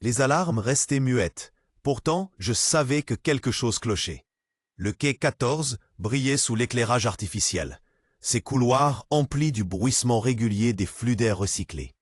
Les alarmes restaient muettes. Pourtant, je savais que quelque chose clochait. Le quai 14 brillait sous l'éclairage artificiel, ses couloirs emplis du bruissement régulier des flux d'air recyclés.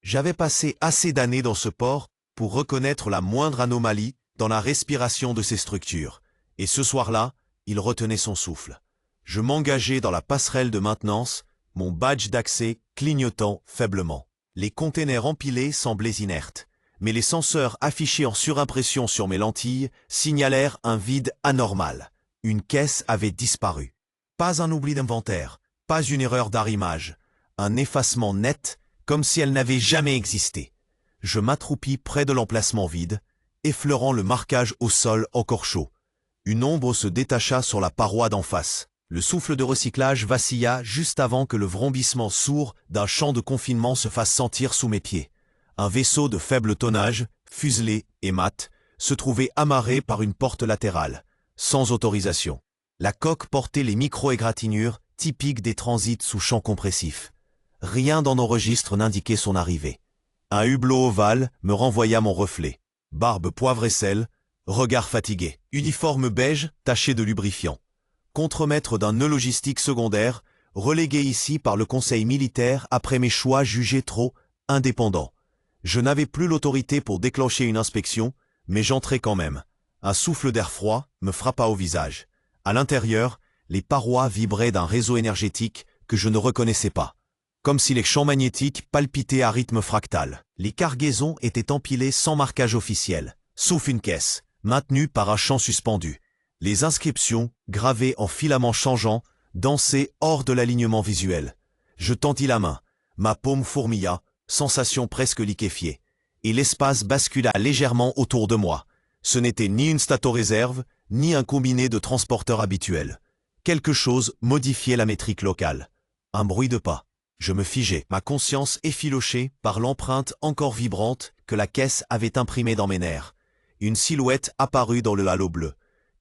J'avais passé assez d'années dans ce port pour reconnaître la moindre anomalie dans la respiration de ces structures, et ce soir-là, il retenait son souffle. Je m'engageais dans la passerelle de maintenance, mon badge d'accès clignotant faiblement. Les containers empilés semblaient inertes, mais les senseurs affichés en surimpression sur mes lentilles signalèrent un vide anormal. Une caisse avait disparu. Pas un oubli d'inventaire, pas une erreur d'arrimage, un effacement net, comme si elle n'avait jamais existé. Je m'accroupis près de l'emplacement vide, effleurant le marquage au sol encore chaud. Une ombre se détacha sur la paroi d'en face. Le souffle de recyclage vacilla juste avant que le vrombissement sourd d'un champ de confinement se fasse sentir sous mes pieds. Un vaisseau de faible tonnage, fuselé et mat, se trouvait amarré par une porte latérale, sans autorisation. La coque portait les micro-égratignures typiques des transits sous champ compressif. Rien dans nos registres n'indiquait son arrivée. Un hublot ovale me renvoya mon reflet. Barbe poivre et sel, regard fatigué, uniforme beige taché de lubrifiant. Contremaître d'un nœud logistique secondaire, relégué ici par le conseil militaire après mes choix jugés trop indépendants. Je n'avais plus l'autorité pour déclencher une inspection, mais j'entrai quand même. Un souffle d'air froid me frappa au visage. À l'intérieur, les parois vibraient d'un réseau énergétique que je ne reconnaissais pas. Comme si les champs magnétiques palpitaient à rythme fractal. Les cargaisons étaient empilées sans marquage officiel, sauf une caisse, maintenue par un champ suspendu. Les inscriptions, gravées en filaments changeants, dansaient hors de l'alignement visuel. Je tendis la main. Ma paume fourmilla, sensation presque liquéfiée. Et l'espace bascula légèrement autour de moi. Ce n'était ni une stato-réserve, ni un combiné de transporteurs habituels. Quelque chose modifiait la métrique locale. Un bruit de pas. Je me figeai, ma conscience effilochée par l'empreinte encore vibrante que la caisse avait imprimée dans mes nerfs. Une silhouette apparut dans le halo bleu.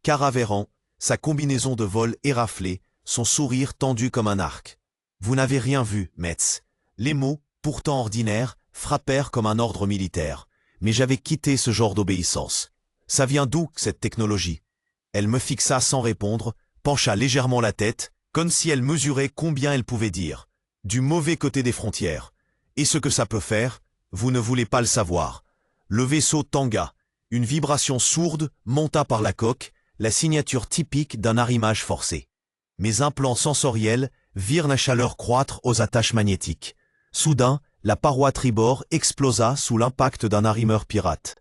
Caravéran, sa combinaison de vol éraflée, son sourire tendu comme un arc. « Vous n'avez rien vu, Metz ». Les mots, pourtant ordinaires, frappèrent comme un ordre militaire. Mais j'avais quitté ce genre d'obéissance. Ça vient d'où, cette technologie? Elle me fixa sans répondre, pencha légèrement la tête, comme si elle mesurait combien elle pouvait dire. Du mauvais côté des frontières. Et ce que ça peut faire, vous ne voulez pas le savoir. Le vaisseau tangua. Une vibration sourde monta par la coque, la signature typique d'un arrimage forcé. Mes implants sensoriels virent la chaleur croître aux attaches magnétiques. Soudain, la paroi tribord explosa sous l'impact d'un arrimeur pirate.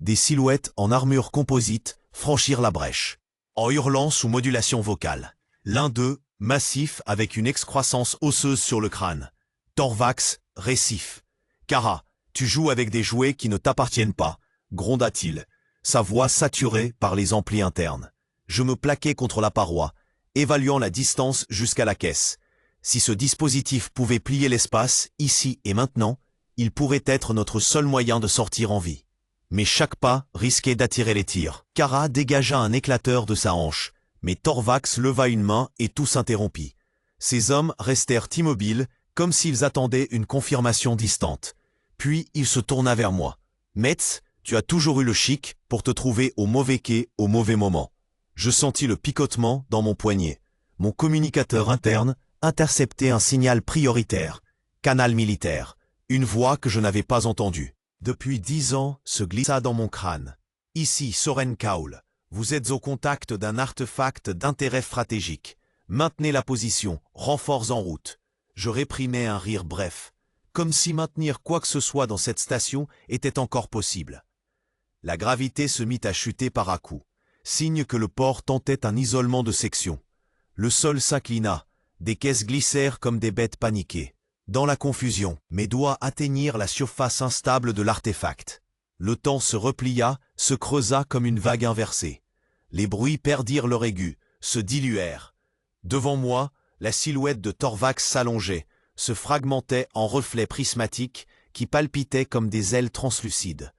Des silhouettes en armure composite franchirent la brèche, en hurlant sous modulation vocale. L'un d'eux, massif avec une excroissance osseuse sur le crâne. Torvax, récif. « Kara, tu joues avec des jouets qui ne t'appartiennent pas », gronda-t-il, sa voix saturée par les amplis internes. Je me plaquai contre la paroi, évaluant la distance jusqu'à la caisse. Si ce dispositif pouvait plier l'espace, ici et maintenant, il pourrait être notre seul moyen de sortir en vie. Mais chaque pas risquait d'attirer les tirs. Kara dégagea un éclateur de sa hanche, mais Torvax leva une main et tout s'interrompit. Ces hommes restèrent immobiles, comme s'ils attendaient une confirmation distante. Puis il se tourna vers moi. « Metz, tu as toujours eu le chic pour te trouver au mauvais quai au mauvais moment. » Je sentis le picotement dans mon poignet. Mon communicateur interne interceptait un signal prioritaire. Canal militaire. Une voix que je n'avais pas entendue. Depuis 10 ans, se glissa dans mon crâne. Ici, Soren Kaul. Vous êtes au contact d'un artefact d'intérêt stratégique. Maintenez la position, renforts en route. Je réprimais un rire bref, comme si maintenir quoi que ce soit dans cette station était encore possible. La gravité se mit à chuter par à-coups, signe que le port tentait un isolement de section. Le sol s'inclina, des caisses glissèrent comme des bêtes paniquées. Dans la confusion, mes doigts atteignirent la surface instable de l'artefact. Le temps se replia, se creusa comme une vague inversée. Les bruits perdirent leur aigu, se diluèrent. Devant moi, la silhouette de Torvax s'allongeait, se fragmentait en reflets prismatiques qui palpitaient comme des ailes translucides.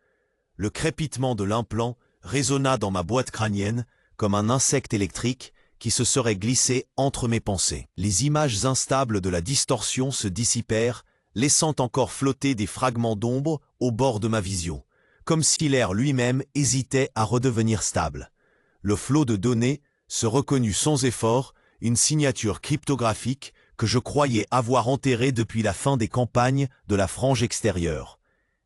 Le crépitement de l'implant résonna dans ma boîte crânienne comme un insecte électrique qui se serait glissé entre mes pensées. Les images instables de la distorsion se dissipèrent, laissant encore flotter des fragments d'ombre au bord de ma vision. comme si l'air lui-même hésitait à redevenir stable. Le flot de données se reconnut sans effort, une signature cryptographique que je croyais avoir enterrée depuis la fin des campagnes de la frange extérieure.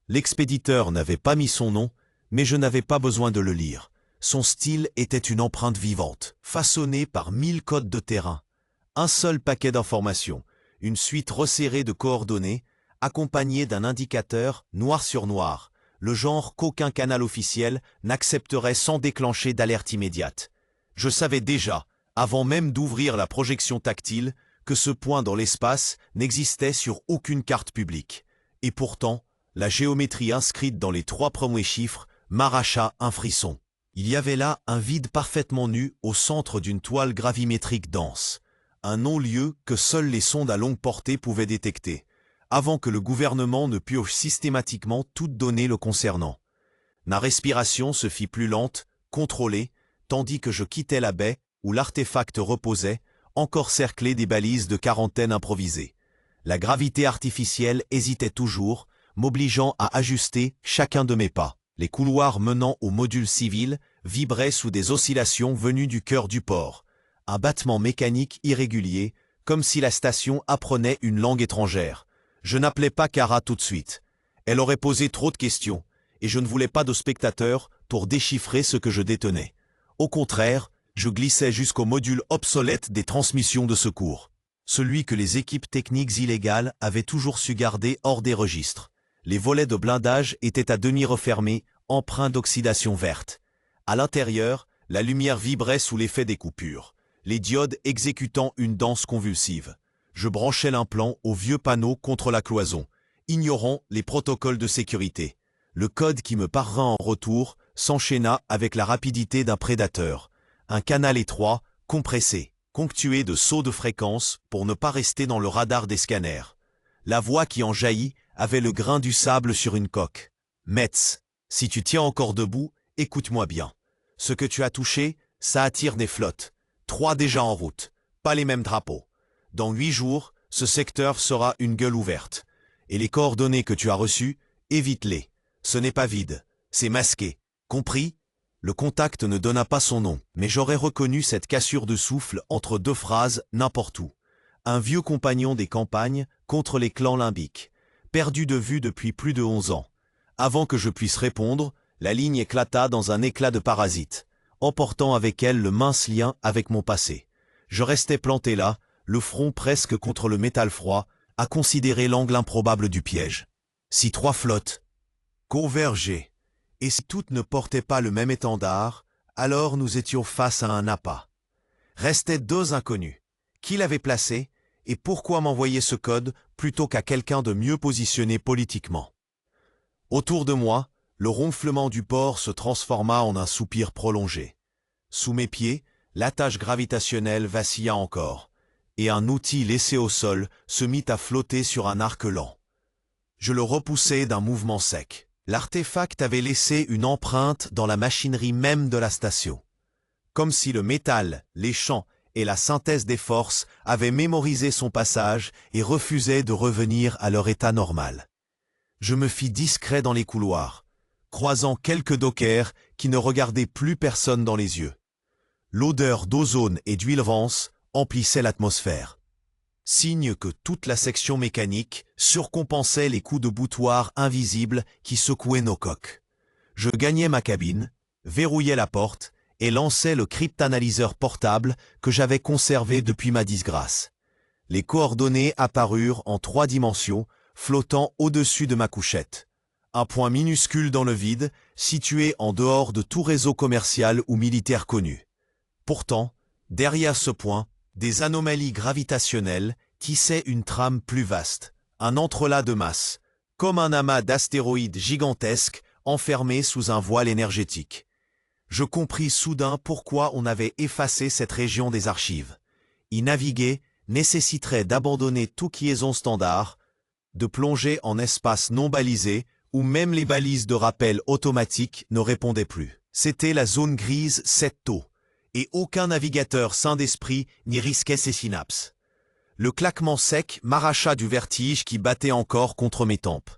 L'expéditeur n'avait pas mis son nom, mais je n'avais pas besoin de le lire. Son style était une empreinte vivante, façonnée par 1000 codes de terrain. Un seul paquet d'informations, une suite resserrée de coordonnées, accompagnée d'un indicateur noir sur noir, le genre qu'aucun canal officiel n'accepterait sans déclencher d'alerte immédiate. Je savais déjà, avant même d'ouvrir la projection tactile, que ce point dans l'espace n'existait sur aucune carte publique. Et pourtant, la géométrie inscrite dans les 3 premiers chiffres m'arracha un frisson. Il y avait là un vide parfaitement nu au centre d'une toile gravimétrique dense, un non-lieu que seules les sondes à longue portée pouvaient détecter, avant que le gouvernement ne pioche systématiquement toute donnée le concernant. Ma respiration se fit plus lente, contrôlée, tandis que je quittais la baie où l'artefact reposait, encore cerclé des balises de quarantaine improvisées. La gravité artificielle hésitait toujours, m'obligeant à ajuster chacun de mes pas. Les couloirs menant au module civil vibraient sous des oscillations venues du cœur du port, un battement mécanique irrégulier, comme si la station apprenait une langue étrangère. Je n'appelais pas Kara tout de suite. Elle aurait posé trop de questions, et je ne voulais pas de spectateurs pour déchiffrer ce que je détenais. Au contraire, je glissais jusqu'au module obsolète des transmissions de secours, celui que les équipes techniques illégales avaient toujours su garder hors des registres. Les volets de blindage étaient à demi refermés, empreints d'oxydation verte. À l'intérieur, la lumière vibrait sous l'effet des coupures, les diodes exécutant une danse convulsive. Je branchais l'implant au vieux panneau contre la cloison, ignorant les protocoles de sécurité. Le code qui me parvint en retour s'enchaîna avec la rapidité d'un prédateur. Un canal étroit, compressé, ponctué de sauts de fréquence pour ne pas rester dans le radar des scanners. La voix qui en jaillit avait le grain du sable sur une coque. « Metz, si tu tiens encore debout, écoute-moi bien. Ce que tu as touché, ça attire des flottes. 3 déjà en route, pas les mêmes drapeaux. Dans 8 jours, ce secteur sera une gueule ouverte. Et les coordonnées que tu as reçues, évite-les. Ce n'est pas vide, c'est masqué. Compris ?» Le contact ne donna pas son nom, mais j'aurais reconnu cette cassure de souffle entre 2 phrases n'importe où. Un vieux compagnon des campagnes contre les clans limbiques, perdu de vue depuis plus de 11 ans. Avant que je puisse répondre, la ligne éclata dans un éclat de parasite, emportant avec elle le mince lien avec mon passé. Je restais planté là, le front presque contre le métal froid, à considérer l'angle improbable du piège. Si 3 flottes convergeaient, et si toutes ne portaient pas le même étendard, alors nous étions face à un appât. Restaient 2 inconnus. Qui l'avait placé, et pourquoi m'envoyer ce code plutôt qu'à quelqu'un de mieux positionné politiquement? Autour de moi, le ronflement du port se transforma en un soupir prolongé. Sous mes pieds, l'attache gravitationnelle vacilla encore, et un outil laissé au sol se mit à flotter sur un arc lent. Je le repoussai d'un mouvement sec. L'artefact avait laissé une empreinte dans la machinerie même de la station. Comme si le métal, les champs et la synthèse des forces avaient mémorisé son passage et refusaient de revenir à leur état normal. Je me fis discret dans les couloirs, croisant quelques dockers qui ne regardaient plus personne dans les yeux. L'odeur d'ozone et d'huile rance emplissait l'atmosphère. Signe que toute la section mécanique surcompensait les coups de boutoir invisibles qui secouaient nos coques. Je gagnais ma cabine, verrouillais la porte et lançais le cryptanalyseur portable que j'avais conservé depuis ma disgrâce. Les coordonnées apparurent en 3 dimensions, flottant au-dessus de ma couchette. Un point minuscule dans le vide, situé en dehors de tout réseau commercial ou militaire connu. Pourtant, derrière ce point, des anomalies gravitationnelles tissaient une trame plus vaste, un entrelac de masse, comme un amas d'astéroïdes gigantesques enfermés sous un voile énergétique. Je compris soudain pourquoi on avait effacé cette région des archives. Y naviguer nécessiterait d'abandonner toute liaison standard, de plonger en espace non balisé où même les balises de rappel automatique ne répondaient plus. C'était la zone grise 7 taux. Et aucun navigateur sain d'esprit n'y risquait ses synapses. Le claquement sec m'arracha du vertige qui battait encore contre mes tempes.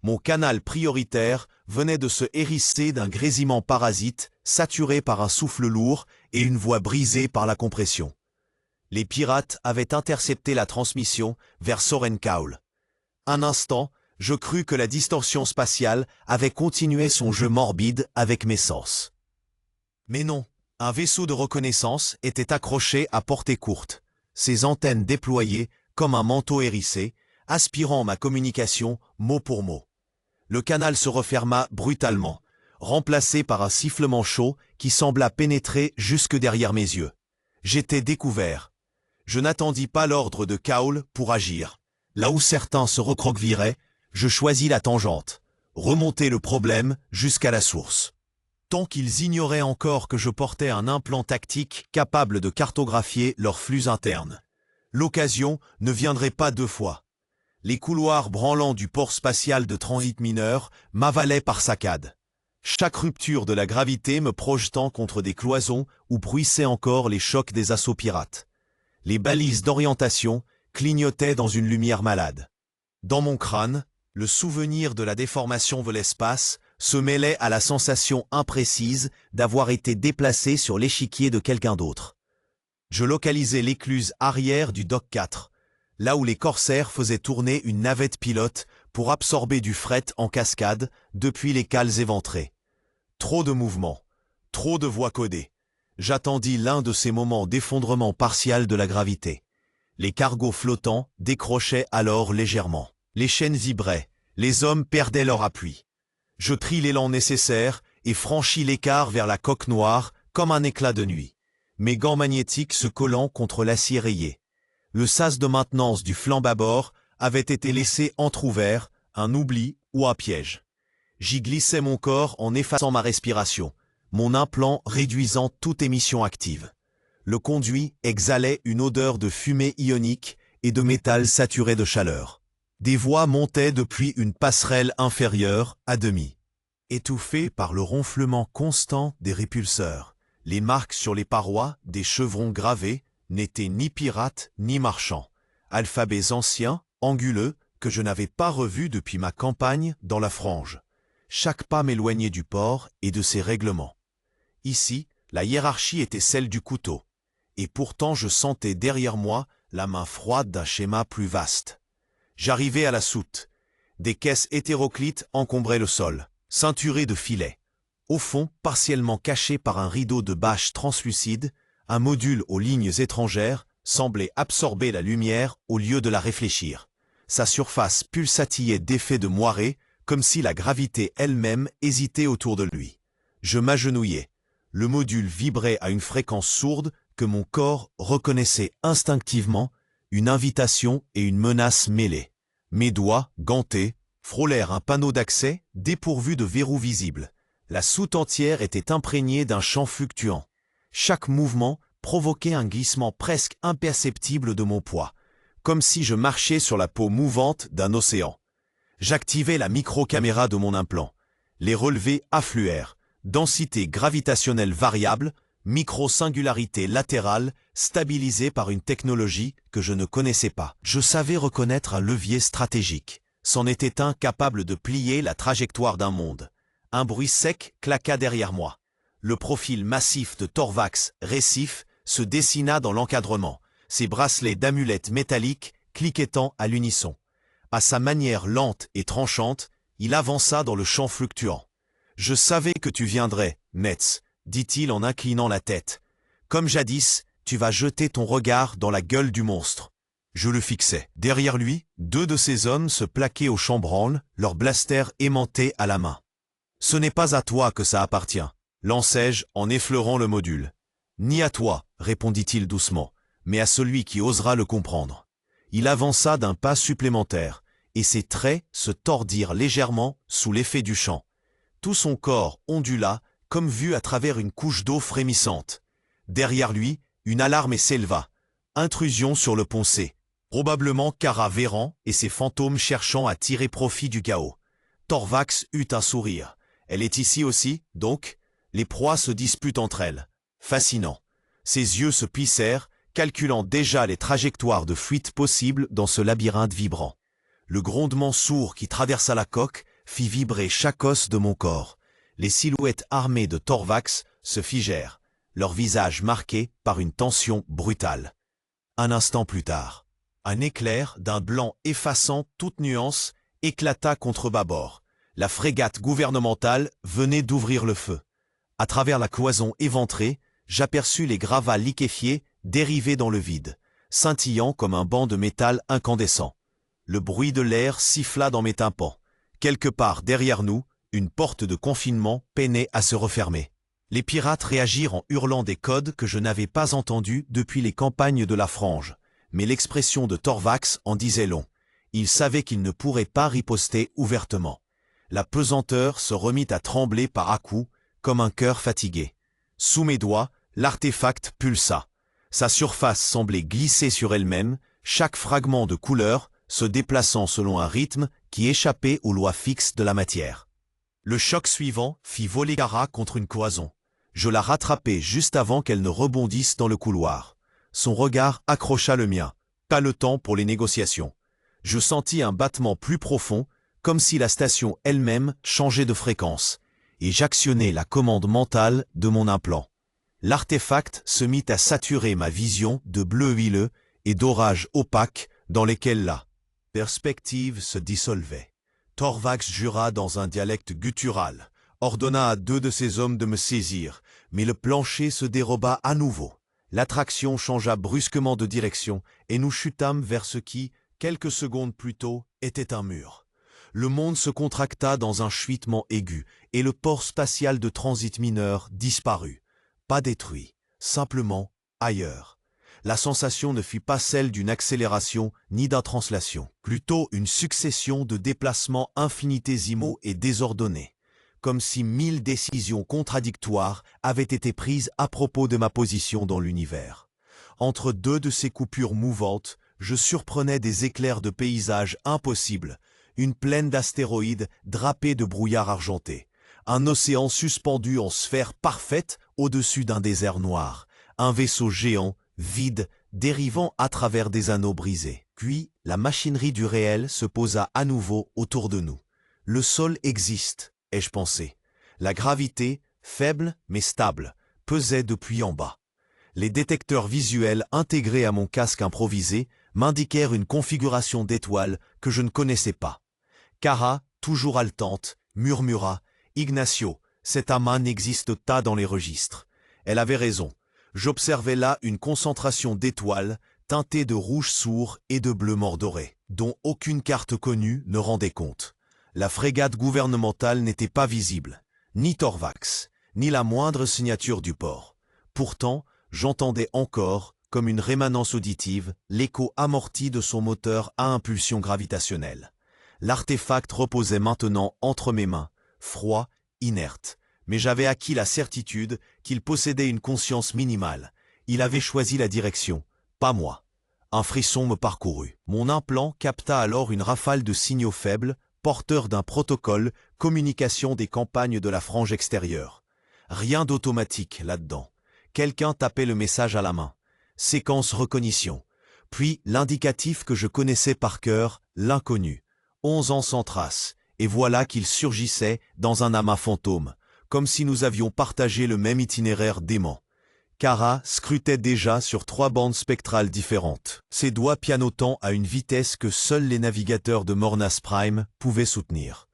Mon canal prioritaire venait de se hérisser d'un grésillement parasite, saturé par un souffle lourd et une voix brisée par la compression. Les pirates avaient intercepté la transmission vers Soren Kaul. Un instant, je crus que la distorsion spatiale avait continué son jeu morbide avec mes sens. Mais non, un vaisseau de reconnaissance était accroché à portée courte, ses antennes déployées comme un manteau hérissé, aspirant ma communication mot pour mot. Le canal se referma brutalement, remplacé par un sifflement chaud qui sembla pénétrer jusque derrière mes yeux. J'étais découvert. Je n'attendis pas l'ordre de Kaul pour agir. Là où certains se recroquevilleraient, je choisis la tangente, remonter le problème jusqu'à la source. Tant qu'ils ignoraient encore que je portais un implant tactique capable de cartographier leurs flux internes. L'occasion ne viendrait pas deux fois. Les couloirs branlants du port spatial de transit mineur m'avalaient par saccades. Chaque rupture de la gravité me projetant contre des cloisons où bruissaient encore les chocs des assauts pirates. Les balises d'orientation clignotaient dans une lumière malade. Dans mon crâne, le souvenir de la déformation de l'espace se mêlait à la sensation imprécise d'avoir été déplacé sur l'échiquier de quelqu'un d'autre. Je localisais l'écluse arrière du Dock 4, là où les corsaires faisaient tourner une navette pilote pour absorber du fret en cascade depuis les cales éventrées. Trop de mouvements, trop de voix codées. J'attendis l'un de ces moments d'effondrement partial de la gravité. Les cargos flottants décrochaient alors légèrement. Les chaînes vibraient, les hommes perdaient leur appui. Je pris l'élan nécessaire et franchis l'écart vers la coque noire comme un éclat de nuit, mes gants magnétiques se collant contre l'acier rayé. Le sas de maintenance du flanc bâbord avait été laissé entrouvert, un oubli ou un piège. J'y glissais mon corps en effaçant ma respiration, mon implant réduisant toute émission active. Le conduit exhalait une odeur de fumée ionique et de métal saturé de chaleur. Des voix montaient depuis une passerelle inférieure à demi. Étouffées par le ronflement constant des répulseurs, les marques sur les parois des chevrons gravés n'étaient ni pirates ni marchands. Alphabets anciens, anguleux, que je n'avais pas revus depuis ma campagne dans la Frange. Chaque pas m'éloignait du port et de ses règlements. Ici, la hiérarchie était celle du couteau. Et pourtant je sentais derrière moi la main froide d'un schéma plus vaste. J'arrivais à la soute. Des caisses hétéroclites encombraient le sol, ceinturées de filets. Au fond, partiellement caché par un rideau de bâches translucides, un module aux lignes étrangères semblait absorber la lumière au lieu de la réfléchir. Sa surface pulsatillait d'effets de moirée, comme si la gravité elle-même hésitait autour de lui. Je m'agenouillai. Le module vibrait à une fréquence sourde que mon corps reconnaissait instinctivement, une invitation et une menace mêlées. Mes doigts, gantés, frôlèrent un panneau d'accès dépourvu de verrou visible. La soute entière était imprégnée d'un champ fluctuant. Chaque mouvement provoquait un glissement presque imperceptible de mon poids, comme si je marchais sur la peau mouvante d'un océan. J'activai la micro-caméra de mon implant. Les relevés affluèrent. Densité gravitationnelle variable, micro-singularité latérale, stabilisée par une technologie que je ne connaissais pas. Je savais reconnaître un levier stratégique. C'en était un capable de plier la trajectoire d'un monde. Un bruit sec claqua derrière moi. Le profil massif de Torvax, récif, se dessina dans l'encadrement, ses bracelets d'amulettes métalliques cliquettant à l'unisson. À sa manière lente et tranchante, il avança dans le champ fluctuant. « Je savais que tu viendrais, Netz », dit-il en inclinant la tête. « Comme jadis, tu vas jeter ton regard dans la gueule du monstre. » Je le fixais. Derrière lui, deux de ses hommes se plaquaient au chambranle, leurs blasters aimantés à la main. « Ce n'est pas à toi que ça appartient », lançai-je en effleurant le module. « Ni à toi », répondit-il doucement, mais à celui qui osera le comprendre. Il avança d'un pas supplémentaire, et ses traits se tordirent légèrement sous l'effet du champ. Tout son corps ondula, comme vu à travers une couche d'eau frémissante. Derrière lui, une alarme s'éleva. Intrusion sur le pont C. Probablement Kara Véran et ses fantômes cherchant à tirer profit du chaos. Torvax eut un sourire. Elle est ici aussi, donc. Les proies se disputent entre elles. Fascinant. Ses yeux se plissèrent, calculant déjà les trajectoires de fuite possibles dans ce labyrinthe vibrant. Le grondement sourd qui traversa la coque fit vibrer chaque os de mon corps. Les silhouettes armées de Torvax se figèrent, leurs visages marqués par une tension brutale. Un instant plus tard, un éclair d'un blanc effaçant toute nuance éclata contre bâbord. La frégate gouvernementale venait d'ouvrir le feu. À travers la cloison éventrée, j'aperçus les gravats liquéfiés dériver dans le vide, scintillant comme un banc de métal incandescent. Le bruit de l'air siffla dans mes tympans. Quelque part derrière nous, une porte de confinement peinait à se refermer. Les pirates réagirent en hurlant des codes que je n'avais pas entendus depuis les campagnes de la Frange. Mais l'expression de Torvax en disait long. Il savait qu'il ne pourrait pas riposter ouvertement. La pesanteur se remit à trembler par à-coups, comme un cœur fatigué. Sous mes doigts, l'artefact pulsa. Sa surface semblait glisser sur elle-même, chaque fragment de couleur se déplaçant selon un rythme qui échappait aux lois fixes de la matière. Le choc suivant fit voler Kara contre une cloison. Je la rattrapai juste avant qu'elle ne rebondisse dans le couloir. Son regard accrocha le mien. Pas le temps pour les négociations. Je sentis un battement plus profond, comme si la station elle-même changeait de fréquence, et j'actionnai la commande mentale de mon implant. L'artefact se mit à saturer ma vision de bleu huileux et d'orage opaque dans lesquels la perspective se dissolvait. Torvax jura dans un dialecte guttural, ordonna à 2 de ses hommes de me saisir, mais le plancher se déroba à nouveau. L'attraction changea brusquement de direction et nous chutâmes vers ce qui, quelques secondes plus tôt, était un mur. Le monde se contracta dans un chuitement aigu et le port spatial de transit mineur disparut. Pas détruit, simplement ailleurs. La sensation ne fut pas celle d'une accélération ni d'une translation, plutôt une succession de déplacements infinitésimaux et désordonnés, comme si 1000 décisions contradictoires avaient été prises à propos de ma position dans l'univers. Entre 2 de ces coupures mouvantes, je surprenais des éclairs de paysages impossibles, une plaine d'astéroïdes drapée de brouillard argenté, un océan suspendu en sphère parfaite au-dessus d'un désert noir, un vaisseau géant, vide, dérivant à travers des anneaux brisés. Puis, la machinerie du réel se posa à nouveau autour de nous. Le sol existe, ai-je pensé. La gravité, faible mais stable, pesait depuis en bas. Les détecteurs visuels intégrés à mon casque improvisé m'indiquèrent une configuration d'étoiles que je ne connaissais pas. Kara, toujours haletante, murmura « Ignacio, cet amas n'existe pas dans les registres. » Elle avait raison. J'observais là une concentration d'étoiles teintées de rouge sourd et de bleu mordoré, dont aucune carte connue ne rendait compte. La frégate gouvernementale n'était pas visible, ni Torvax, ni la moindre signature du port. Pourtant, j'entendais encore, comme une rémanence auditive, l'écho amorti de son moteur à impulsion gravitationnelle. L'artefact reposait maintenant entre mes mains, froid, inerte, mais j'avais acquis la certitude qu'il possédait une conscience minimale. Il avait choisi la direction, pas moi. Un frisson me parcourut. Mon implant capta alors une rafale de signaux faibles, porteurs d'un protocole communication des campagnes de la frange extérieure. Rien d'automatique là-dedans. Quelqu'un tapait le message à la main. Séquence recognition. Puis l'indicatif que je connaissais par cœur, l'inconnu. 11 ans sans trace, et voilà qu'il surgissait dans un amas fantôme, comme si nous avions partagé le même itinéraire dément. Kara scrutait déjà sur 3 bandes spectrales différentes, ses doigts pianotant à une vitesse que seuls les navigateurs de Mornas Prime pouvaient soutenir.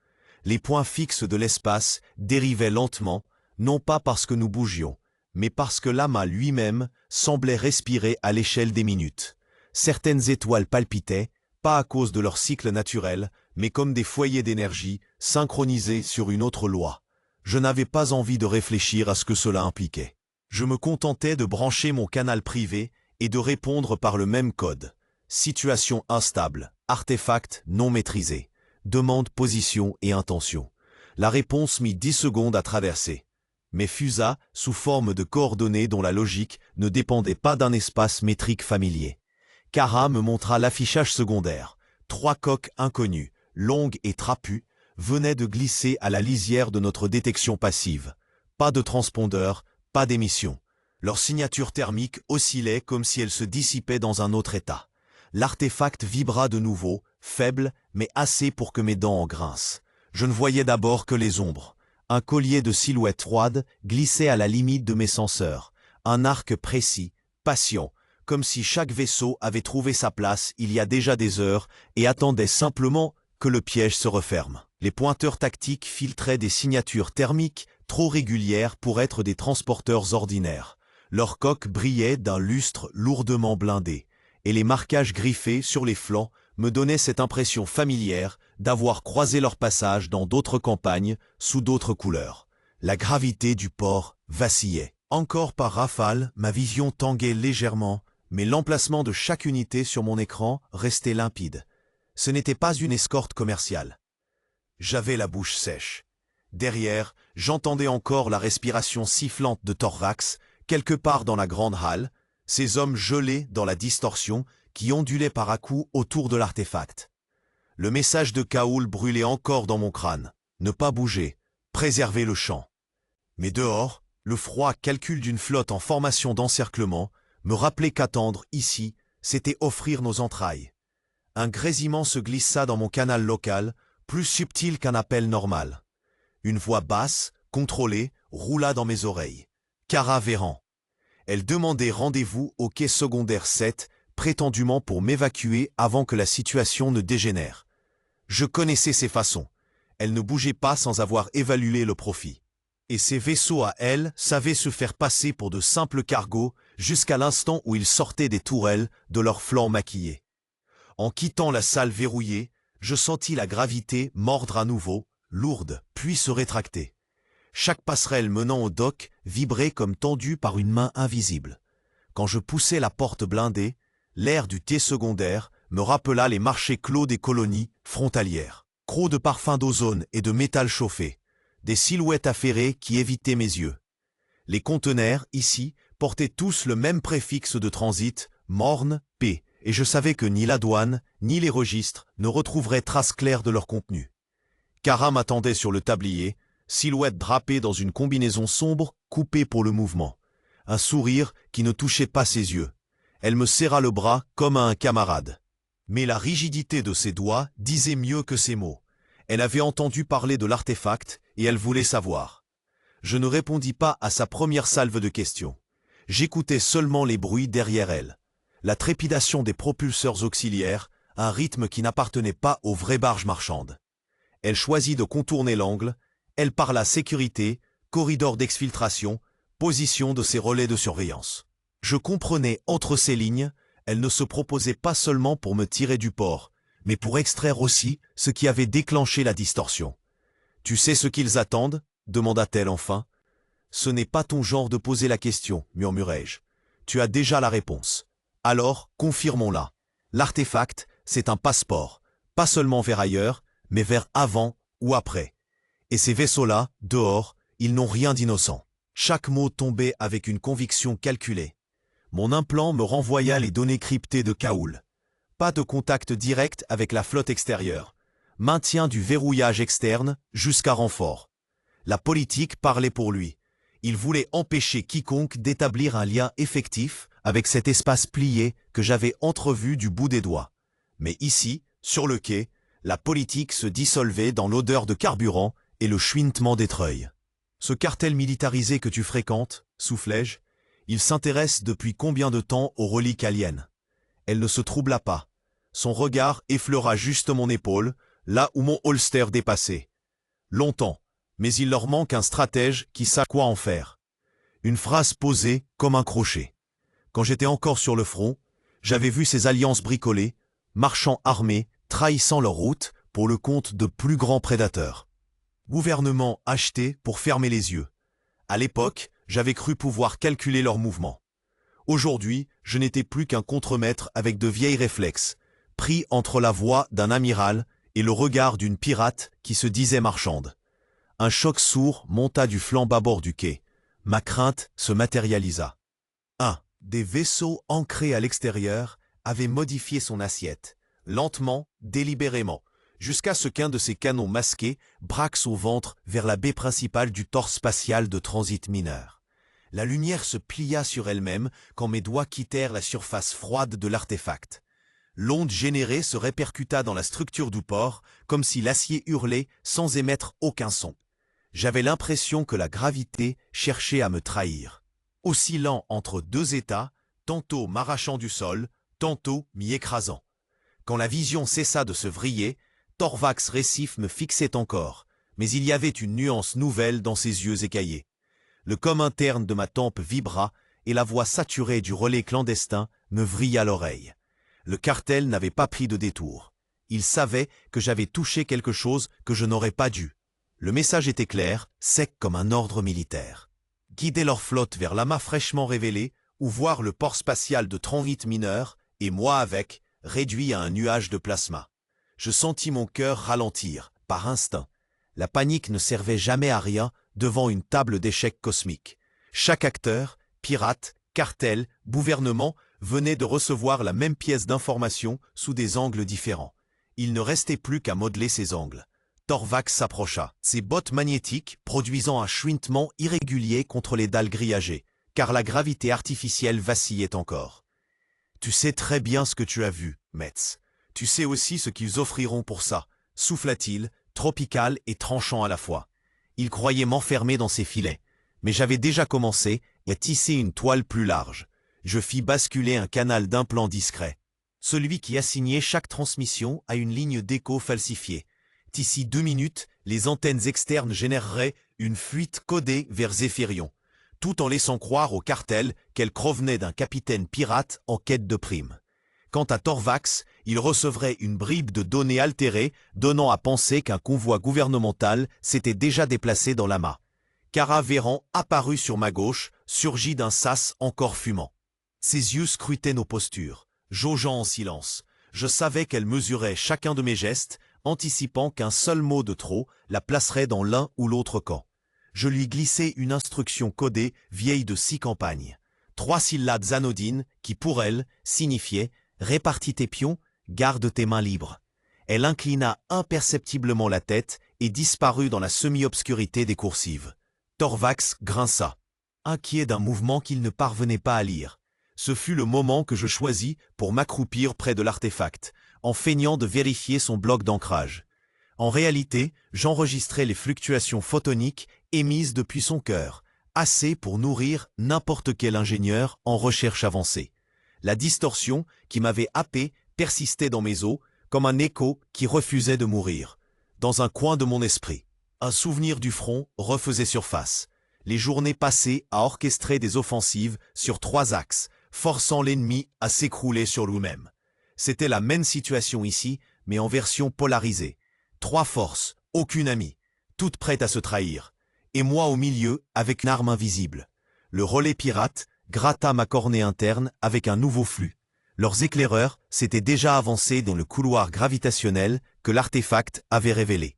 Les points fixes de l'espace dérivaient lentement, non pas parce que nous bougions, mais parce que l'amas lui-même semblait respirer à l'échelle des minutes. Certaines étoiles palpitaient, pas à cause de leur cycle naturel, mais comme des foyers d'énergie synchronisés sur une autre loi. Je n'avais pas envie de réfléchir à ce que cela impliquait. Je me contentais de brancher mon canal privé et de répondre par le même code. Situation instable, artefact non maîtrisé, demande position et intention. La réponse mit 10 secondes à traverser. Mais fusa sous forme de coordonnées dont la logique ne dépendait pas d'un espace métrique familier. Kara me montra l'affichage secondaire. 3 coques inconnues, longues et trapues, venaient de glisser à la lisière de notre détection passive. Pas de transpondeur, pas d'émission. Leur signature thermique oscillait comme si elle se dissipait dans un autre état. L'artefact vibra de nouveau, faible, mais assez pour que mes dents en grincent. Je ne voyais d'abord que les ombres. Un collier de silhouettes froides glissait à la limite de mes senseurs. Un arc précis, patient, comme si chaque vaisseau avait trouvé sa place il y a déjà des heures et attendait simplement que le piège se referme. Les pointeurs tactiques filtraient des signatures thermiques trop régulières pour être des transporteurs ordinaires. Leurs coques brillaient d'un lustre lourdement blindé, et les marquages griffés sur les flancs me donnaient cette impression familière d'avoir croisé leur passage dans d'autres campagnes sous d'autres couleurs. La gravité du port vacillait. Encore par rafale, ma vision tanguait légèrement, mais l'emplacement de chaque unité sur mon écran restait limpide. Ce n'était pas une escorte commerciale. J'avais la bouche sèche. Derrière, j'entendais encore la respiration sifflante de Torvax, quelque part dans la grande halle, ces hommes gelés dans la distorsion qui ondulaient par à-coups autour de l'artefact. Le message de Kaoul brûlait encore dans mon crâne. Ne pas bouger, préserver le champ. Mais dehors, le froid calcul d'une flotte en formation d'encerclement me rappelait qu'attendre ici, c'était offrir nos entrailles. Un grésillement se glissa dans mon canal local, plus subtil qu'un appel normal. Une voix basse, contrôlée, roula dans mes oreilles. Kara Véran. Elle demandait rendez-vous au quai secondaire 7, prétendument pour m'évacuer avant que la situation ne dégénère. Je connaissais ses façons. Elle ne bougeait pas sans avoir évalué le profit. Et ses vaisseaux à elle savaient se faire passer pour de simples cargos jusqu'à l'instant où ils sortaient des tourelles de leurs flancs maquillés. En quittant la salle verrouillée, je sentis la gravité mordre à nouveau, lourde, puis se rétracter. Chaque passerelle menant au dock vibrait comme tendue par une main invisible. Quand je poussai la porte blindée, l'air du thé secondaire me rappela les marchés clos des colonies frontalières. Crocs de parfums d'ozone et de métal chauffé, des silhouettes affairées qui évitaient mes yeux. Les conteneurs, ici, portaient tous le même préfixe de transit, morne, P, et je savais que ni la douane, ni les registres ne retrouveraient trace claire de leur contenu. Kara m'attendait sur le tablier, silhouette drapée dans une combinaison sombre, coupée pour le mouvement. Un sourire qui ne touchait pas ses yeux. Elle me serra le bras comme à un camarade. Mais la rigidité de ses doigts disait mieux que ses mots. Elle avait entendu parler de l'artefact et elle voulait savoir. Je ne répondis pas à sa première salve de questions. J'écoutais seulement les bruits derrière elle. La trépidation des propulseurs auxiliaires, un rythme qui n'appartenait pas aux vraies barges marchandes. Elle choisit de contourner l'angle, elle parla sécurité, corridor d'exfiltration, position de ses relais de surveillance. Je comprenais entre ces lignes, elle ne se proposait pas seulement pour me tirer du port, mais pour extraire aussi ce qui avait déclenché la distorsion. « Tu sais ce qu'ils attendent » demanda-t-elle enfin. « Ce n'est pas ton genre de poser la question, murmurai-je. Tu as déjà la réponse. Alors, confirmons-la. L'artefact, c'est un passeport, pas seulement vers ailleurs, mais vers avant ou après. Et ces vaisseaux-là, dehors, ils n'ont rien d'innocent. » Chaque mot tombait avec une conviction calculée. Mon implant me renvoya les données cryptées de Kaoul. Pas de contact direct avec la flotte extérieure. Maintien du verrouillage externe jusqu'à renfort. La politique parlait pour lui. Il voulait empêcher quiconque d'établir un lien effectif avec cet espace plié que j'avais entrevu du bout des doigts. Mais ici, sur le quai, la politique se dissolvait dans l'odeur de carburant et le chuintement des treuils. « Ce cartel militarisé que tu fréquentes, soufflai-je, il s'intéresse depuis combien de temps aux reliques aliens ?» Elle ne se troubla pas. Son regard effleura juste mon épaule, là où mon holster dépassait. « Longtemps, mais il leur manque un stratège qui sache quoi en faire. » Une phrase posée comme un crochet. Quand j'étais encore sur le front, j'avais vu ces alliances bricolées, marchands armés, trahissant leur route pour le compte de plus grands prédateurs. Gouvernement acheté pour fermer les yeux. À l'époque, j'avais cru pouvoir calculer leurs mouvements. Aujourd'hui, je n'étais plus qu'un contremaître avec de vieilles réflexes, pris entre la voix d'un amiral et le regard d'une pirate qui se disait marchande. Un choc sourd monta du flanc bâbord du quai. Ma crainte se matérialisa. 1. Des vaisseaux ancrés à l'extérieur avaient modifié son assiette, lentement, délibérément, jusqu'à ce qu'un de ses canons masqués braque son ventre vers la baie principale du torse spatial de transit mineur. La lumière se plia sur elle-même quand mes doigts quittèrent la surface froide de l'artefact. L'onde générée se répercuta dans la structure du port, comme si l'acier hurlait sans émettre aucun son. J'avais l'impression que la gravité cherchait à me trahir. Oscillant entre deux états, tantôt m'arrachant du sol, tantôt m'y écrasant. Quand la vision cessa de se vriller, Torvax Récif me fixait encore, mais il y avait une nuance nouvelle dans ses yeux écaillés. Le côme interne de ma tempe vibra et la voix saturée du relais clandestin me vrilla l'oreille. Le cartel n'avait pas pris de détour. Il savait que j'avais touché quelque chose que je n'aurais pas dû. Le message était clair, sec comme un ordre militaire. Guider leur flotte vers l'amas fraîchement révélé, ou voir le port spatial de Tranvit mineur, et moi avec, réduit à un nuage de plasma. Je sentis mon cœur ralentir, par instinct. La panique ne servait jamais à rien devant une table d'échecs cosmique. Chaque acteur, pirate, cartel, gouvernement, venait de recevoir la même pièce d'information sous des angles différents. Il ne restait plus qu'à modeler ces angles. Torvax s'approcha, ses bottes magnétiques produisant un chuintement irrégulier contre les dalles grillagées, car la gravité artificielle vacillait encore. « Tu sais très bien ce que tu as vu, Metz. Tu sais aussi ce qu'ils offriront pour ça, souffla-t-il, tropical et tranchant à la fois. Il croyait m'enfermer dans ses filets, mais j'avais déjà commencé à tisser une toile plus large. Je fis basculer un canal d'implant discret, celui qui assignait chaque transmission à une ligne d'écho falsifiée. D'ici 2 minutes, les antennes externes généreraient une fuite codée vers Zéphirion, tout en laissant croire au cartel qu'elle provenait d'un capitaine pirate en quête de primes. Quant à Torvax, il recevrait une bribe de données altérées, donnant à penser qu'un convoi gouvernemental s'était déjà déplacé dans l'amas. Cara Véran apparut sur ma gauche, surgi d'un sas encore fumant. Ses yeux scrutaient nos postures, jaugeant en silence. Je savais qu'elle mesurait chacun de mes gestes, anticipant qu'un seul mot de trop la placerait dans l'un ou l'autre camp. Je lui glissai une instruction codée vieille de 6 campagnes. 3 syllabes anodines qui, pour elle, signifiaient « Répartis tes pions, garde tes mains libres ». Elle inclina imperceptiblement la tête et disparut dans la semi-obscurité des coursives. Torvax grinça, inquiet d'un mouvement qu'il ne parvenait pas à lire. Ce fut le moment que je choisis pour m'accroupir près de l'artefact, en feignant de vérifier son bloc d'ancrage. En réalité, j'enregistrais les fluctuations photoniques émises depuis son cœur, assez pour nourrir n'importe quel ingénieur en recherche avancée. La distorsion qui m'avait happé persistait dans mes os, comme un écho qui refusait de mourir. Dans un coin de mon esprit, un souvenir du front refaisait surface. Les journées passées à orchestrer des offensives sur 3 axes, forçant l'ennemi à s'écrouler sur lui-même. C'était la même situation ici, mais en version polarisée. 3 forces, aucune amie, toutes prêtes à se trahir. Et moi au milieu, avec une arme invisible. Le relais pirate gratta ma cornée interne avec un nouveau flux. Leurs éclaireurs s'étaient déjà avancés dans le couloir gravitationnel que l'artefact avait révélé.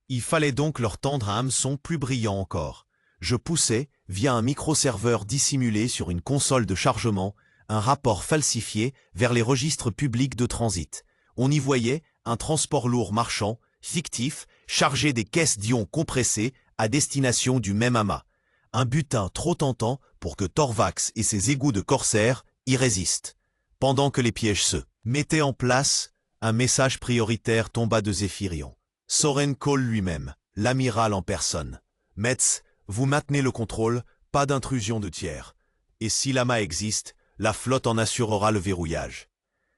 Il fallait donc leur tendre un hameçon plus brillant encore. Je poussais, via un microserveur dissimulé sur une console de chargement, un rapport falsifié vers les registres publics de transit. On y voyait un transport lourd marchand, fictif, chargé des caisses d'ions compressés à destination du même amas. Un butin trop tentant pour que Torvax et ses égouts de corsaires y résistent. Pendant que les pièges se mettaient en place, un message prioritaire tomba de Zéphirion. Soren Cole lui-même, l'amiral en personne. Metz, vous maintenez le contrôle, pas d'intrusion de tiers. Et si l'amas existe, la flotte en assurera le verrouillage.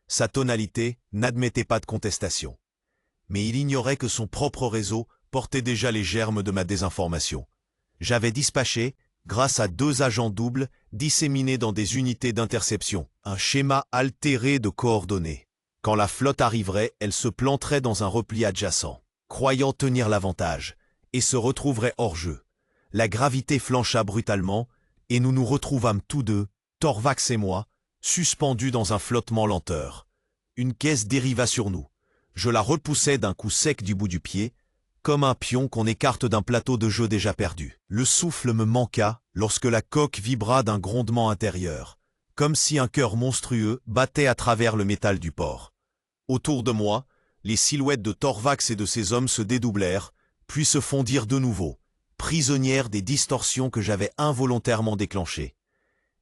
Sa tonalité n'admettait pas de contestation. Mais il ignorait que son propre réseau portait déjà les germes de ma désinformation. J'avais dispatché, grâce à 2 agents doubles disséminés dans des unités d'interception, un schéma altéré de coordonnées. Quand la flotte arriverait, elle se planterait dans un repli adjacent, croyant tenir l'avantage, et se retrouverait hors jeu. La gravité flancha brutalement, et nous nous retrouvâmes tous deux, Torvax et moi, suspendus dans un flottement lenteur. Une caisse dériva sur nous. Je la repoussai d'un coup sec du bout du pied, comme un pion qu'on écarte d'un plateau de jeu déjà perdu. Le souffle me manqua lorsque la coque vibra d'un grondement intérieur, comme si un cœur monstrueux battait à travers le métal du port. Autour de moi, les silhouettes de Torvax et de ses hommes se dédoublèrent, puis se fondirent de nouveau, prisonnières des distorsions que j'avais involontairement déclenchées.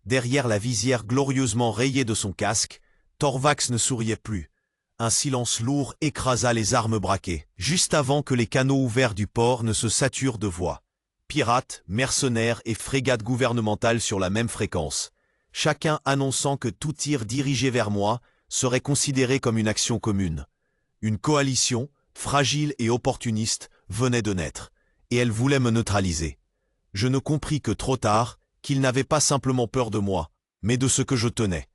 Derrière la visière glorieusement rayée de son casque, Torvax ne souriait plus, Un silence lourd écrasa les armes braquées, juste avant que les canaux ouverts du port ne se saturent de voix. Pirates, mercenaires et frégates gouvernementales sur la même fréquence, chacun annonçant que tout tir dirigé vers moi serait considéré comme une action commune. Une coalition, fragile et opportuniste, venait de naître, et elle voulait me neutraliser. Je ne compris que trop tard qu'ils n'avaient pas simplement peur de moi, mais de ce que je tenais.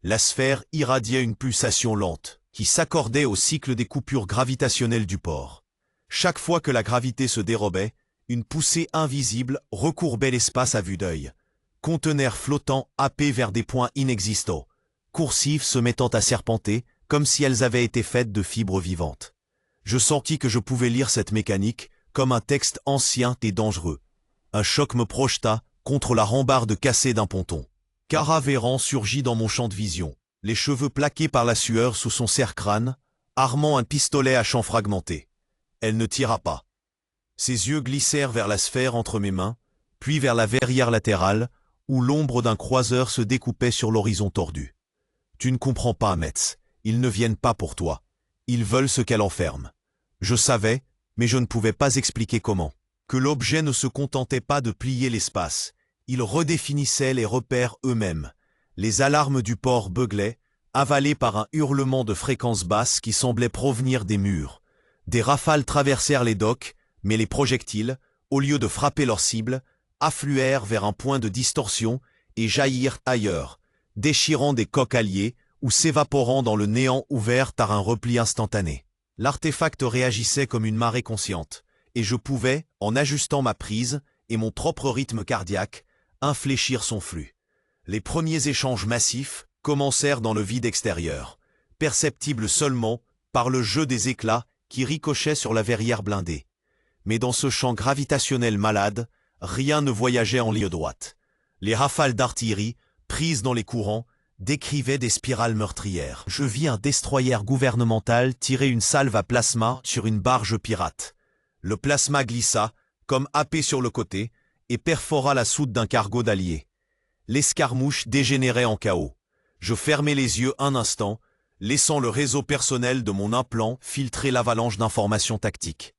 La sphère irradiait une pulsation lente, qui s'accordait au cycle des coupures gravitationnelles du port. Chaque fois que la gravité se dérobait, une poussée invisible recourbait l'espace à vue d'œil. Conteneurs flottants happés vers des points inexistants, coursives se mettant à serpenter, comme si elles avaient été faites de fibres vivantes. Je sentis que je pouvais lire cette mécanique comme un texte ancien et dangereux. Un choc me projeta contre la rambarde cassée d'un ponton. Kara Véran surgit dans mon champ de vision, les cheveux plaqués par la sueur sous son serre-crâne, armant un pistolet à champ fragmenté. Elle ne tira pas. Ses yeux glissèrent vers la sphère entre mes mains, puis vers la verrière latérale, où l'ombre d'un croiseur se découpait sur l'horizon tordu. Tu ne comprends pas, Metz. Ils ne viennent pas pour toi. Ils veulent ce qu'elle enferme. Je savais, mais je ne pouvais pas expliquer comment. Que l'objet ne se contentait pas de plier l'espace. Il redéfinissait les repères eux-mêmes. Les alarmes du port beuglaient, avalées par un hurlement de fréquence basse qui semblait provenir des murs. Des rafales traversèrent les docks, mais les projectiles, au lieu de frapper leur cible, affluèrent vers un point de distorsion et jaillirent ailleurs, déchirant des coques alliées ou s'évaporant dans le néant ouvert par un repli instantané. L'artefact réagissait comme une marée consciente, et je pouvais, en ajustant ma prise et mon propre rythme cardiaque, infléchir son flux. Les premiers échanges massifs commencèrent dans le vide extérieur, perceptibles seulement par le jeu des éclats qui ricochaient sur la verrière blindée. Mais dans ce champ gravitationnel malade, rien ne voyageait en ligne droite. Les rafales d'artillerie, prises dans les courants, décrivaient des spirales meurtrières. Je vis un destroyer gouvernemental tirer une salve à plasma sur une barge pirate. Le plasma glissa, comme happé sur le côté, et perfora la soute d'un cargo d'alliés. L'escarmouche dégénérait en chaos. Je fermai les yeux un instant, laissant le réseau personnel de mon implant filtrer l'avalanche d'informations tactiques.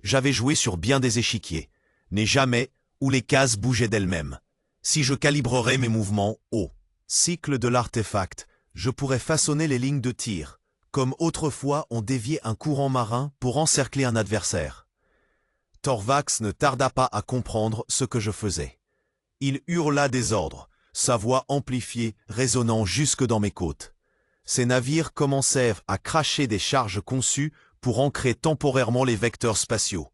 J'avais joué sur bien des échiquiers, mais jamais où les cases bougeaient d'elles-mêmes. Si je calibrerais mes mouvements au cycle de l'artefact, je pourrais façonner les lignes de tir, comme autrefois on déviait un courant marin pour encercler un adversaire. Torvax ne tarda pas à comprendre ce que je faisais. Il hurla des ordres, sa voix amplifiée résonnant jusque dans mes côtes. Ces navires commencèrent à cracher des charges conçues pour ancrer temporairement les vecteurs spatiaux.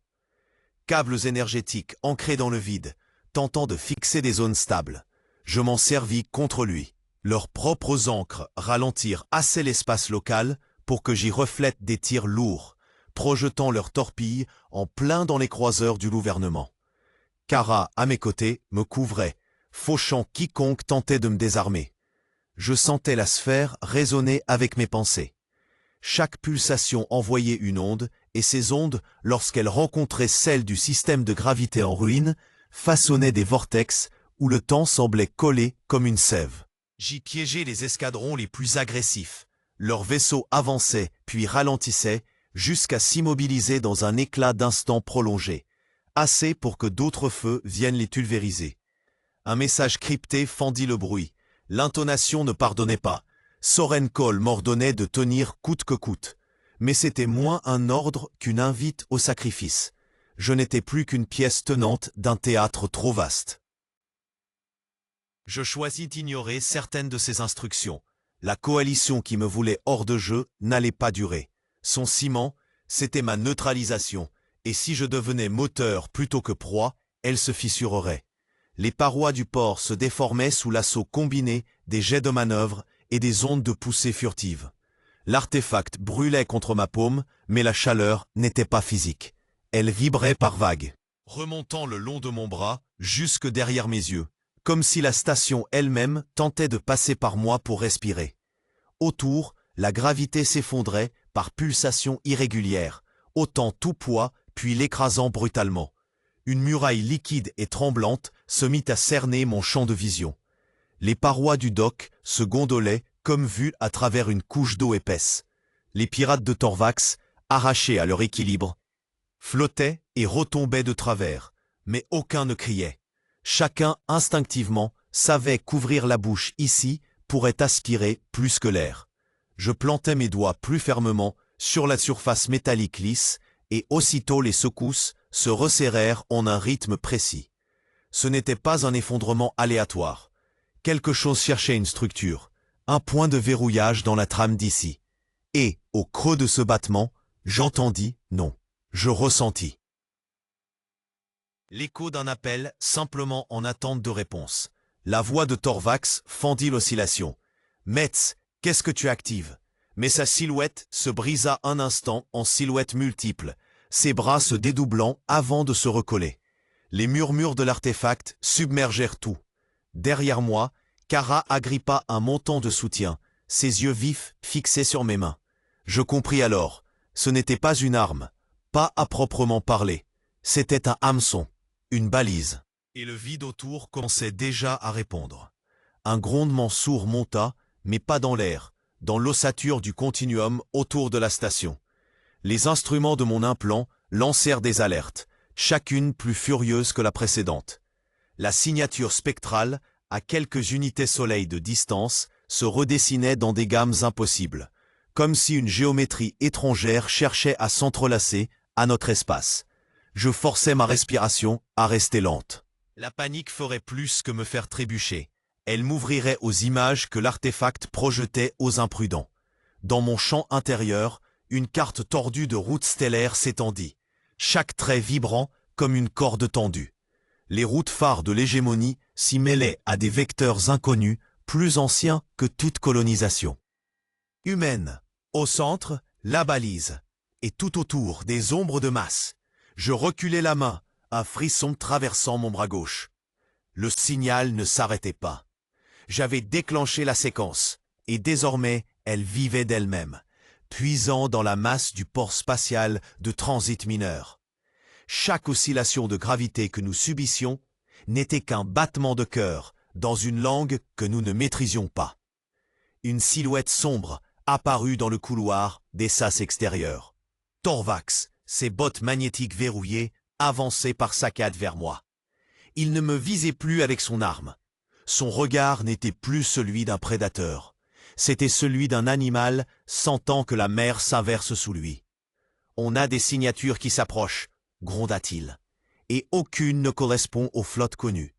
Câbles énergétiques ancrés dans le vide, tentant de fixer des zones stables. Je m'en servis contre lui. Leurs propres ancres ralentirent assez l'espace local pour que j'y reflète des tirs lourds, projetant leurs torpilles en plein dans les croiseurs du gouvernement. Kara, à mes côtés, me couvrait, fauchant quiconque tentait de me désarmer. Je sentais la sphère résonner avec mes pensées. Chaque pulsation envoyait une onde, et ces ondes, lorsqu'elles rencontraient celles du système de gravité en ruine, façonnaient des vortex où le temps semblait collé comme une sève. J'y piégeais les escadrons les plus agressifs. Leurs vaisseaux avançaient, puis ralentissaient, jusqu'à s'immobiliser dans un éclat d'instant prolongé, assez pour que d'autres feux viennent les pulvériser. Un message crypté fendit le bruit. L'intonation ne pardonnait pas. Soren Cole m'ordonnait de tenir coûte que coûte. Mais c'était moins un ordre qu'une invite au sacrifice. Je n'étais plus qu'une pièce tenante d'un théâtre trop vaste. Je choisis d'ignorer certaines de ces instructions. La coalition qui me voulait hors de jeu n'allait pas durer. Son ciment, c'était ma neutralisation, et si je devenais moteur plutôt que proie, elle se fissurerait. Les parois du port se déformaient sous l'assaut combiné des jets de manœuvre et des ondes de poussée furtives. L'artefact brûlait contre ma paume, mais la chaleur n'était pas physique. Elle vibrait par vagues, remontant le long de mon bras, jusque derrière mes yeux, comme si la station elle-même tentait de passer par moi pour respirer. Autour, la gravité s'effondrait par pulsations irrégulières, ôtant tout poids, puis l'écrasant brutalement. Une muraille liquide et tremblante se mit à cerner mon champ de vision. Les parois du dock se gondolaient comme vues à travers une couche d'eau épaisse. Les pirates de Torvax, arrachés à leur équilibre, flottaient et retombaient de travers, mais aucun ne criait. Chacun, instinctivement, savait qu'ouvrir la bouche ici pourrait aspirer plus que l'air. Je plantai mes doigts plus fermement sur la surface métallique lisse, et aussitôt les secousses se resserrèrent en un rythme précis. Ce n'était pas un effondrement aléatoire. Quelque chose cherchait une structure, un point de verrouillage dans la trame d'ici. Et, au creux de ce battement, j'entendis, non, je ressentis l'écho d'un appel simplement en attente de réponse. La voix de Torvax fendit l'oscillation. « Metz, qu'est-ce que tu actives ?» Mais sa silhouette se brisa un instant en silhouettes multiples, ses bras se dédoublant avant de se recoller. Les murmures de l'artefact submergèrent tout. Derrière moi, Kara agrippa un montant de soutien, ses yeux vifs fixés sur mes mains. Je compris alors, ce n'était pas une arme, pas à proprement parler. C'était un hameçon, une balise. Et le vide autour commençait déjà à répondre. Un grondement sourd monta, mais pas dans l'air, dans l'ossature du continuum autour de la station. Les instruments de mon implant lancèrent des alertes, chacune plus furieuse que la précédente. La signature spectrale, à quelques unités soleil de distance, se redessinait dans des gammes impossibles, comme si une géométrie étrangère cherchait à s'entrelacer à notre espace. Je forçais ma respiration à rester lente. La panique ferait plus que me faire trébucher. Elle m'ouvrirait aux images que l'artefact projetait aux imprudents. Dans mon champ intérieur, une carte tordue de routes stellaires s'étendit, chaque trait vibrant comme une corde tendue. Les routes phares de l'hégémonie s'y mêlaient à des vecteurs inconnus, plus anciens que toute colonisation. Humaine. Au centre, la balise. Et tout autour, des ombres de masse. Je reculai la main, un frisson traversant mon bras gauche. Le signal ne s'arrêtait pas. J'avais déclenché la séquence, et désormais, elle vivait d'elle-même, puisant dans la masse du port spatial de transit mineur. Chaque oscillation de gravité que nous subissions n'était qu'un battement de cœur dans une langue que nous ne maîtrisions pas. Une silhouette sombre apparut dans le couloir des sas extérieurs. Torvax, ses bottes magnétiques verrouillées, avançait par saccades vers moi. Il ne me visait plus avec son arme. Son regard n'était plus celui d'un prédateur. C'était celui d'un animal sentant que la mer s'inverse sous lui. « On a des signatures qui s'approchent », gronda-t-il, « et aucune ne correspond aux flottes connues. »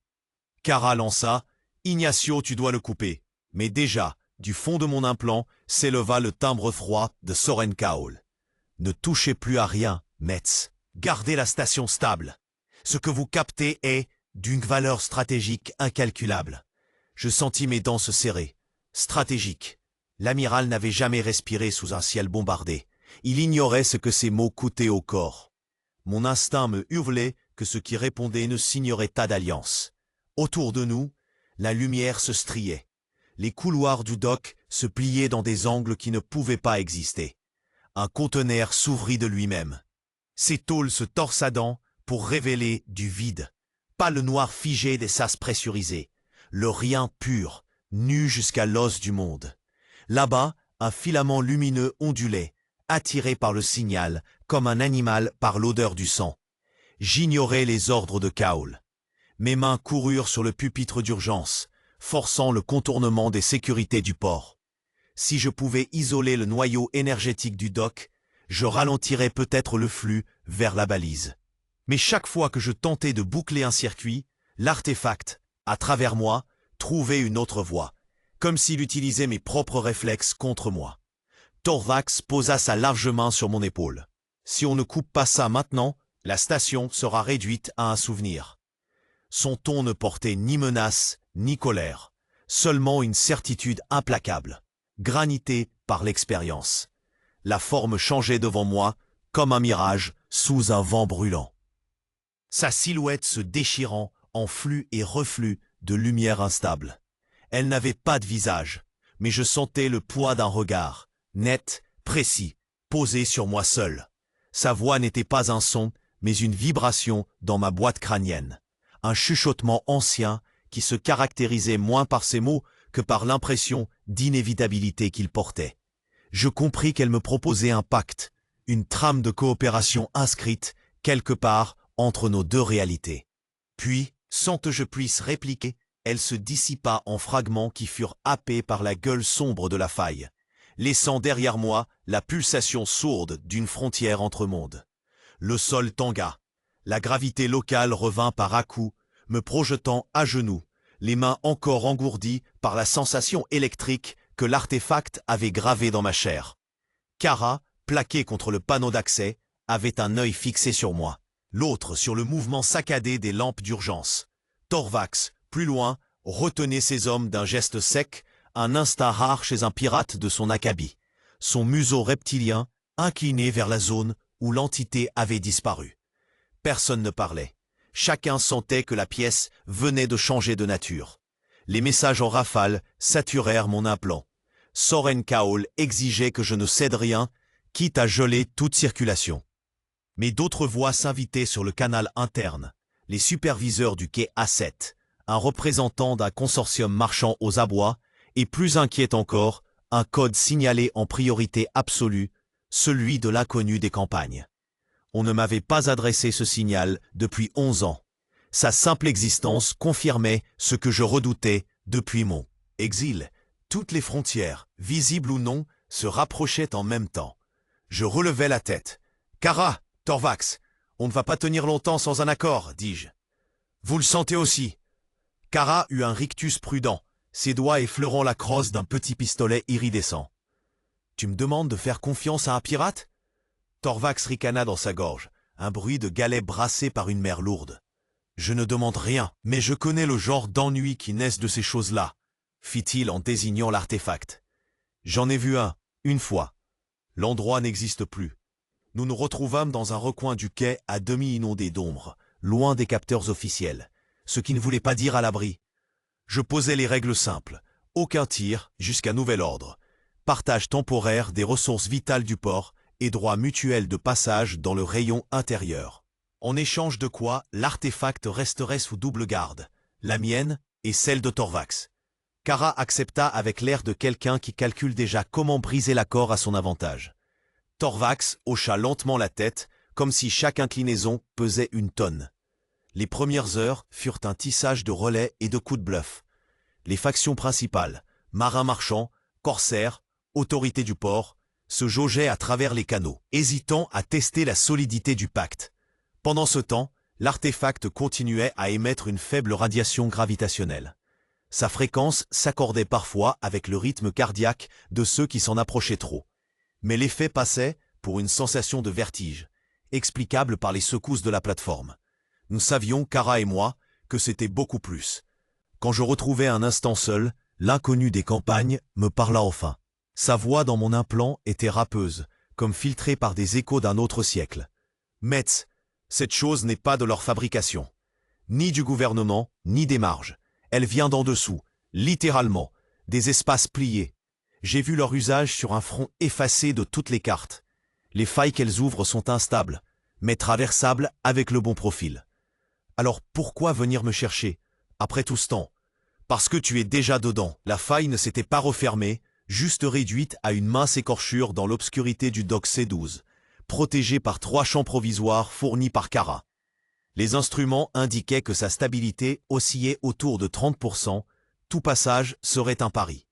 Kara lança, « Ignacio, tu dois le couper. » Mais déjà, du fond de mon implant, s'éleva le timbre froid de Soren Kaol. « Ne touchez plus à rien, Metz. Gardez la station stable. Ce que vous captez est d'une valeur stratégique incalculable. » Je sentis mes dents se serrer. Stratégique. L'amiral n'avait jamais respiré sous un ciel bombardé. Il ignorait ce que ces mots coûtaient au corps. Mon instinct me hurlait que ce qui répondait ne signerait pas d'alliance. Autour de nous, la lumière se striait. Les couloirs du dock se pliaient dans des angles qui ne pouvaient pas exister. Un conteneur s'ouvrit de lui-même. Ses tôles se torsadant pour révéler du vide. Pas le noir figé des sas pressurisés. Le rien pur, nu jusqu'à l'os du monde. Là-bas, un filament lumineux ondulait, attiré par le signal, comme un animal par l'odeur du sang. J'ignorais les ordres de Kaol. Mes mains coururent sur le pupitre d'urgence, forçant le contournement des sécurités du port. Si je pouvais isoler le noyau énergétique du dock, je ralentirais peut-être le flux vers la balise. Mais chaque fois que je tentais de boucler un circuit, l'artefact, à travers moi, trouvait une autre voie, comme s'il utilisait mes propres réflexes contre moi. Torvax posa sa large main sur mon épaule. Si on ne coupe pas ça maintenant, la station sera réduite à un souvenir. Son ton ne portait ni menace, ni colère, seulement une certitude implacable, granitée par l'expérience. La forme changeait devant moi, comme un mirage sous un vent brûlant. Sa silhouette se déchirant en flux et reflux de lumière instable. Elle n'avait pas de visage, mais je sentais le poids d'un regard, net, précis, posé sur moi seul. Sa voix n'était pas un son, mais une vibration dans ma boîte crânienne. Un chuchotement ancien qui se caractérisait moins par ses mots que par l'impression d'inévitabilité qu'il portait. Je compris qu'elle me proposait un pacte, une trame de coopération inscrite quelque part entre nos deux réalités. Puis, sans que je puisse répliquer, elle se dissipa en fragments qui furent happés par la gueule sombre de la faille, laissant derrière moi la pulsation sourde d'une frontière entre mondes. Le sol tangua. La gravité locale revint par à-coups, me projetant à genoux, les mains encore engourdies par la sensation électrique que l'artefact avait gravée dans ma chair. Kara, plaquée contre le panneau d'accès, avait un œil fixé sur moi, l'autre sur le mouvement saccadé des lampes d'urgence. Torvax, plus loin, retenait ses hommes d'un geste sec, un instinct rare chez un pirate de son acabit, son museau reptilien incliné vers la zone où l'entité avait disparu. Personne ne parlait. Chacun sentait que la pièce venait de changer de nature. Les messages en rafale saturèrent mon implant. Soren Kaol exigeait que je ne cède rien, quitte à geler toute circulation. Mais d'autres voix s'invitaient sur le canal interne. Les superviseurs du quai A7, un représentant d'un consortium marchand aux abois, et plus inquiet encore, un code signalé en priorité absolue, celui de l'inconnu des campagnes. On ne m'avait pas adressé ce signal depuis 11 ans. Sa simple existence confirmait ce que je redoutais depuis mon exil. Toutes les frontières, visibles ou non, se rapprochaient en même temps. Je relevai la tête. « Kara, Torvax, on ne va pas tenir longtemps sans un accord, dis-je. Vous le sentez aussi ?» Kara eut un rictus prudent, ses doigts effleurant la crosse d'un petit pistolet iridescent. « Tu me demandes de faire confiance à un pirate ?» Torvax ricana dans sa gorge, un bruit de galets brassés par une mer lourde. « Je ne demande rien, mais je connais le genre d'ennui qui naissent de ces choses-là, » fit-il en désignant l'artefact. « J'en ai vu un, une fois. L'endroit n'existe plus. Nous nous retrouvâmes dans un recoin du quai à demi inondé d'ombre, loin des capteurs officiels, ce qui ne voulait pas dire à l'abri. Je posais les règles simples, aucun tir jusqu'à nouvel ordre, partage temporaire des ressources vitales du port, et droit mutuel de passage dans le rayon intérieur. En échange de quoi, l'artefact resterait sous double garde, la mienne et celle de Torvax. Kara accepta avec l'air de quelqu'un qui calcule déjà comment briser l'accord à son avantage. Torvax hocha lentement la tête, comme si chaque inclinaison pesait une tonne. Les premières heures furent un tissage de relais et de coups de bluff. Les factions principales, marins marchands, corsaires, autorités du port, se jaugeaient à travers les canaux, hésitant à tester la solidité du pacte. Pendant ce temps, l'artefact continuait à émettre une faible radiation gravitationnelle. Sa fréquence s'accordait parfois avec le rythme cardiaque de ceux qui s'en approchaient trop. Mais l'effet passait pour une sensation de vertige, explicable par les secousses de la plateforme. Nous savions, Kara et moi, que c'était beaucoup plus. Quand je retrouvais un instant seul, l'inconnu des campagnes me parla enfin. Sa voix dans mon implant était râpeuse, comme filtrée par des échos d'un autre siècle. « Metz, cette chose n'est pas de leur fabrication. Ni du gouvernement, ni des marges. Elle vient d'en dessous, littéralement, des espaces pliés. J'ai vu leur usage sur un front effacé de toutes les cartes. Les failles qu'elles ouvrent sont instables, mais traversables avec le bon profil. Alors pourquoi venir me chercher, après tout ce temps? Parce que tu es déjà dedans. » La faille ne s'était pas refermée, juste réduite à une mince écorchure dans l'obscurité du dock C12, protégée par 3 champs provisoires fournis par Kara. Les instruments indiquaient que sa stabilité oscillait autour de 30%, tout passage serait un pari.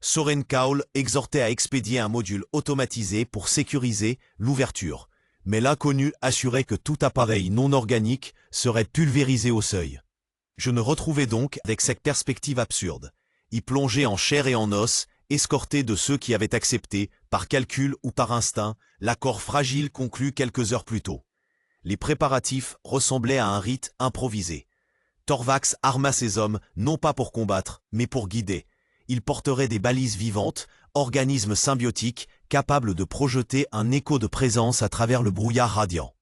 Soren Kaol exhortait à expédier un module automatisé pour sécuriser l'ouverture, mais l'inconnu assurait que tout appareil non organique serait pulvérisé au seuil. Je me retrouvais donc avec cette perspective absurde, y plonger en chair et en os, escorté de ceux qui avaient accepté, par calcul ou par instinct, l'accord fragile conclu quelques heures plus tôt. Les préparatifs ressemblaient à un rite improvisé. Torvax arma ses hommes non pas pour combattre, mais pour guider. Ils porteraient des balises vivantes, organismes symbiotiques, capables de projeter un écho de présence à travers le brouillard radiant.